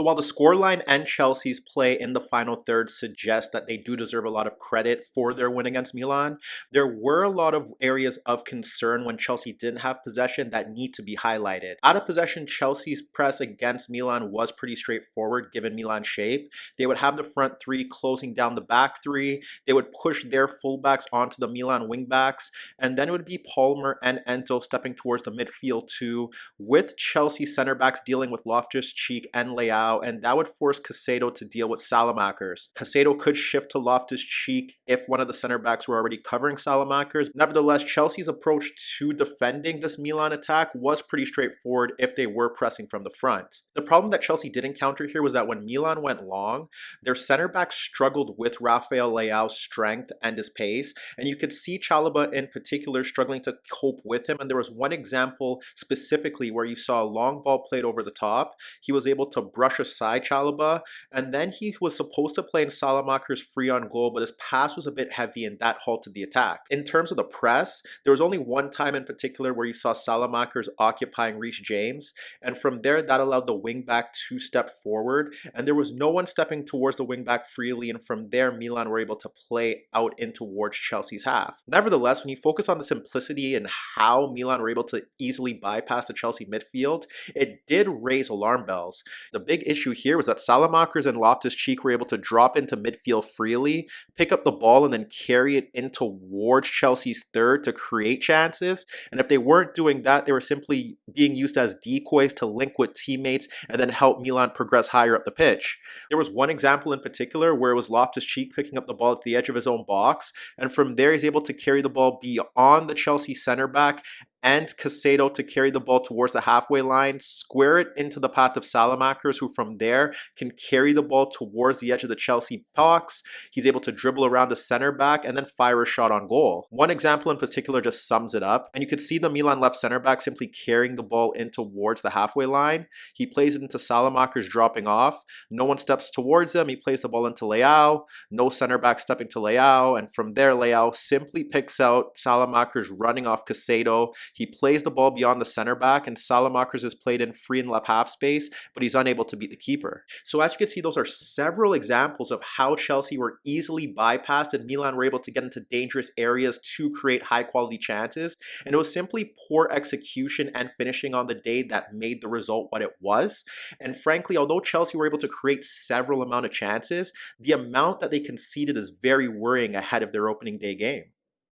So while the scoreline and Chelsea's play in the final third suggest that they do deserve a lot of credit for their win against Milan, there were a lot of areas of concern when Chelsea didn't have possession that need to be highlighted. Out of possession, Chelsea's press against Milan was pretty straightforward given Milan's shape. They would have the front three closing down the back three, they would push their fullbacks onto the Milan wingbacks, and then it would be Palmer and Enzo stepping towards the midfield too, with Chelsea center backs dealing with Loftus-Cheek and Leao, and that would force Caicedo to deal with Salamakers. Caicedo could shift to Loftus-Cheek if one of the center backs were already covering Salamakers. Nevertheless, Chelsea's approach to defending this Milan attack was pretty straightforward if they were pressing from the front. The problem that Chelsea did encounter here was that when Milan went long, their center backs struggled with Rafael Leao's strength and his pace, and you could see Chalobah in particular struggling to cope with him. And there was one example specifically where you saw a long ball played over the top. He was able to brush aside Chalobah, and then he was supposed to play in Salamakers free on goal, but his pass was a bit heavy and that halted the attack. In terms of the press, there was only one time in particular where you saw Salamakers occupying Reece James, and from there that allowed the wingback to step forward, and there was no one stepping towards the wingback freely, and from there Milan were able to play out in towards Chelsea's half. Nevertheless, when you focus on the simplicity and how Milan were able to easily bypass the Chelsea midfield, it did raise alarm bells. The big issue here was that Salamakers and Loftus-Cheek were able to drop into midfield freely, pick up the ball, and then carry it in towards Chelsea's third to create chances. And if they weren't doing that, they were simply being used as decoys to link with teammates and then help Milan progress higher up the pitch. There was one example in particular where it was Loftus-Cheek picking up the ball at the edge of his own box, and from there he's able to carry the ball beyond the Chelsea center back and Caicedo to carry the ball towards the halfway line, square it into the path of Salamakers, who from there can carry the ball towards the edge of the Chelsea box. He's able to dribble around the center back and then fire a shot on goal. One example in particular just sums it up, and you could see the Milan left center back simply carrying the ball in towards the halfway line. He plays it into Salamakers dropping off. No one steps towards him. He plays the ball into Leao. No center back stepping to Leao, and from there Leao simply picks out Salamakers running off Caicedo. He plays the ball beyond the center back, and Salamakers is played in free and left half space, but he's unable to beat the keeper. So as you can see, those are several examples of how Chelsea were easily bypassed and Milan were able to get into dangerous areas to create high quality chances. And it was simply poor execution and finishing on the day that made the result what it was. And frankly, although Chelsea were able to create several amount of chances, the amount that they conceded is very worrying ahead of their opening day game.